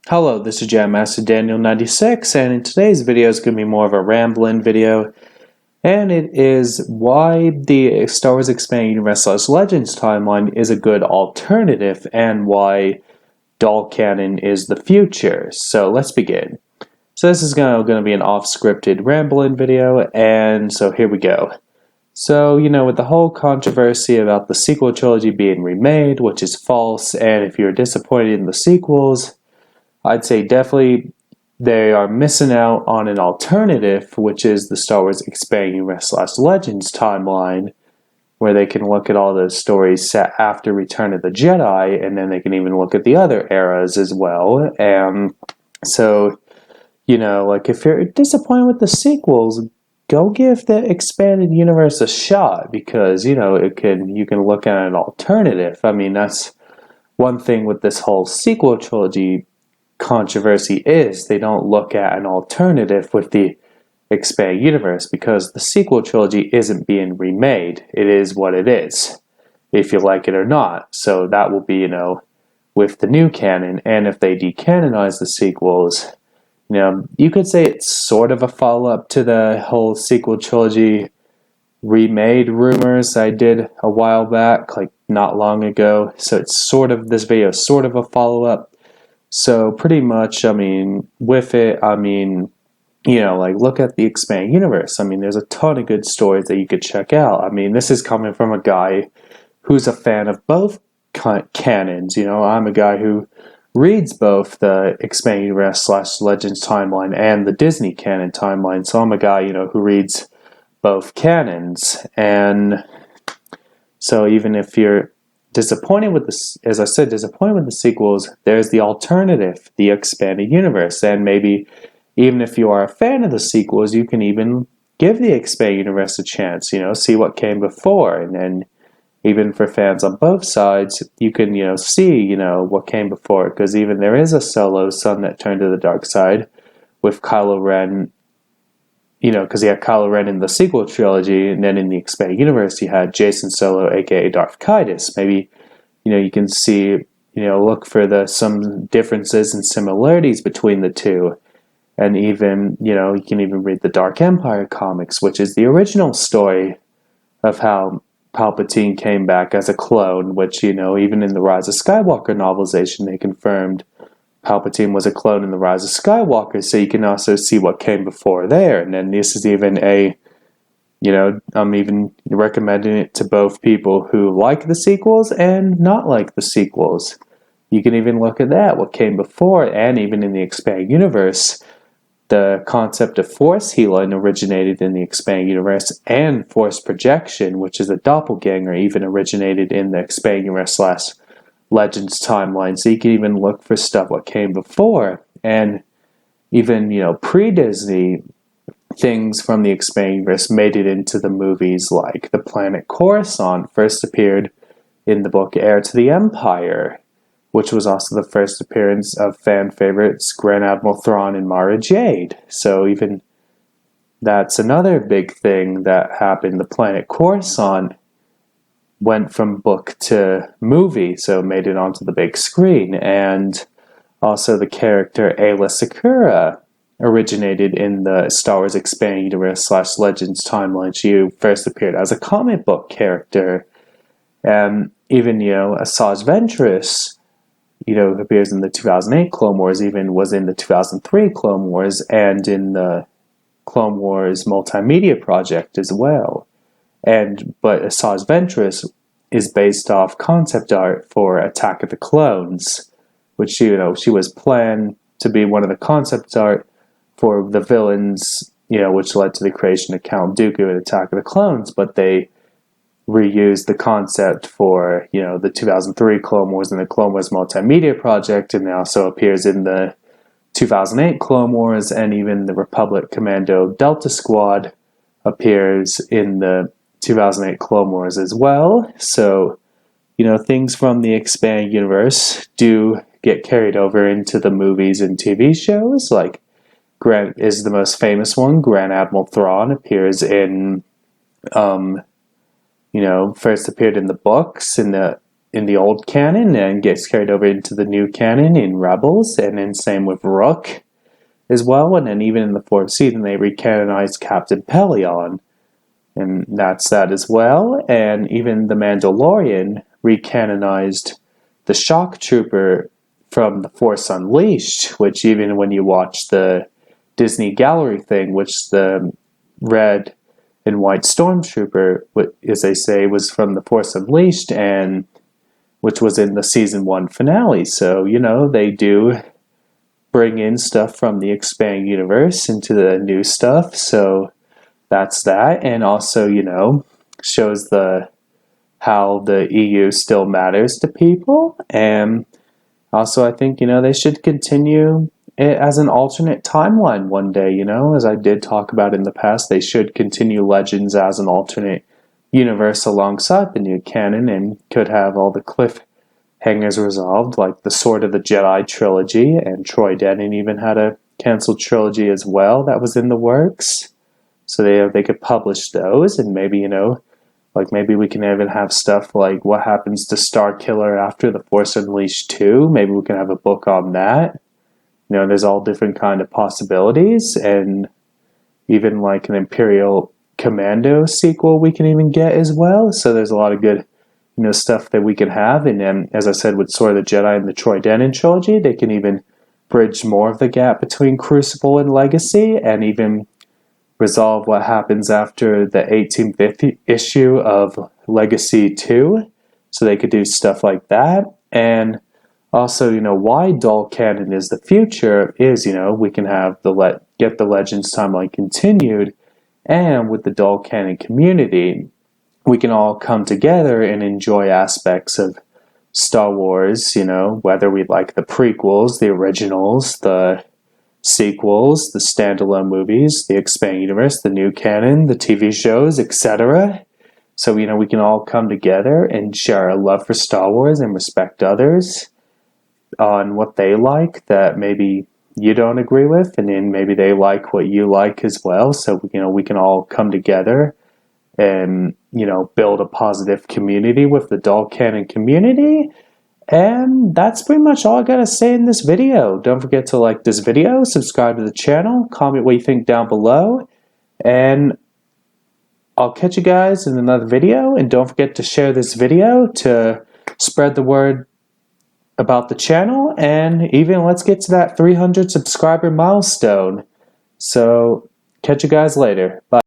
Hello, this is Jam Master Daniel 96, and in today's video is going to be more of a rambling video, and it is why the Star Wars Expanded Universe / Legends timeline is a good alternative, and why doll canon is the future. So let's begin. So this is going to be an off-scripted rambling video, and so here we go. So, with the whole controversy about the sequel trilogy being remade, which is false, and if you're disappointed in the sequels, I'd say definitely they are missing out on an alternative, which is the Star Wars Expanded Universe / Legends timeline, where they can look at all the stories set after Return of the Jedi, and then they can even look at the other eras as well. And so, if you're disappointed with the sequels, go give the Expanded Universe a shot, because, you can look at an alternative. I mean, that's one thing with this whole sequel trilogy controversy is they don't look at an alternative with the expanded universe, because the sequel trilogy isn't being remade. It is what it is, if you like it or not. So that will be, with the new canon. And if they decanonize the sequels, you could say it's sort of a follow-up to the whole sequel trilogy remade rumors I did a while back, like not long ago. So it's sort of, this video is sort of a follow-up. So pretty much, with it, look at the expanded universe. There's a ton of good stories that you could check out. This is coming from a guy who's a fan of both canons. I'm a guy who reads both the expanded universe / Legends timeline and the Disney canon timeline. So I'm a guy, who reads both canons. And so even if you're disappointed with the sequels, there's the alternative, the expanded universe. And maybe even if you are a fan of the sequels, you can even give the expanded universe a chance, see what came before. And then even for fans on both sides, you can, see, what came before. Because even there is a Solo son that turned to the dark side with Kylo Ren, because you had Kylo Ren in the sequel trilogy, and then in the expanded universe, you had Jason Solo, aka Darth Caedus. Maybe, you can see, look for some differences and similarities between the two. And even, you can even read the Dark Empire comics, which is the original story of how Palpatine came back as a clone, which, even in the Rise of Skywalker novelization, they confirmed Palpatine was a clone in the Rise of Skywalker, so you can also see what came before there. And then this is even I'm even recommending it to both people who like the sequels and not like the sequels. You can even look at that, what came before, and even in the expanded universe, the concept of force healing originated in the expanded universe, and force projection, which is a doppelganger, even originated in the expanded universe / Legends timeline. So you can even look for stuff what came before, and even pre-Disney things from the expanded universe made it into the movies, like the planet Coruscant first appeared in the book Heir to the Empire, which was also the first appearance of fan favorites Grand Admiral Thrawn and Mara Jade. So even that's another big thing that happened. The planet Coruscant went from book to movie, so made it onto the big screen. And also the character Aayla Secura originated in the Star Wars Expanded Universe / Legends timeline. She first appeared as a comic book character. And even, Asajj Ventress, appears in the 2008 Clone Wars, even was in the 2003 Clone Wars, and in the Clone Wars multimedia project as well. But Asajj Ventress is based off concept art for Attack of the Clones, which, she was planned to be one of the concept art for the villains, which led to the creation of Count Dooku in Attack of the Clones, but they reused the concept for, the 2003 Clone Wars and the Clone Wars multimedia project, and it also appears in the 2008 Clone Wars, and even the Republic Commando Delta Squad appears in the 2008 Clone Wars as well. So, things from the expanded universe do get carried over into the movies and TV shows. Like, Grant is the most famous one. Grand Admiral Thrawn appears in, first appeared in the books in the in the old canon and gets carried over into the new canon in Rebels, and then same with Rook as well. And then even in the fourth season, they recanonized Captain Pelion, and that's that as well. And even The Mandalorian recanonized the Shock Trooper from The Force Unleashed, which even when you watch the Disney Gallery thing, which the red and white stormtrooper, as they say, was from The Force Unleashed, and which was in the season 1 finale. So, you know, they do bring in stuff from the expanding universe into the new stuff. So that's that. And also, you know, shows how the EU still matters to people. And also, I think, you know, they should continue it as an alternate timeline one day, you know, as I did talk about in the past. They should continue Legends as an alternate universe alongside the new canon, and could have all the cliffhangers resolved, like the Sword of the Jedi trilogy, and Troy Denning even had a canceled trilogy as well that was in the works. So they could publish those, and maybe, you know, like maybe we can even have stuff like what happens to Starkiller after The Force Unleashed 2. Maybe we can have a book on that. You know, there's all different kind of possibilities, and even like an Imperial Commando sequel we can even get as well. So there's a lot of good, you know, stuff that we can have. And then, as I said, with Sword of the Jedi and the Troy Denning trilogy, they can even bridge more of the gap between Crucible and Legacy, and even resolve what happens after the 1850 issue of Legacy 2. So they could do stuff like that. And also, you know, why dual canon is the future is, you know, we can have get the Legends timeline continued, and with the dual canon community, we can all come together and enjoy aspects of Star Wars, you know, whether we like the prequels, the originals, the sequels, the standalone movies, the expanded universe, the new canon, the TV shows, etc. So, you know, we can all come together and share our love for Star Wars and respect others on what they like that maybe you don't agree with, and then maybe they like what you like as well. So, you know, we can all come together and, you know, build a positive community with the dual canon community. And that's pretty much all I gotta say in this video. Don't forget to like this video, subscribe to the channel, comment what you think down below, and I'll catch you guys in another video. And don't forget to share this video to spread the word about the channel, and even let's get to that 300 subscriber milestone. So catch you guys later. Bye.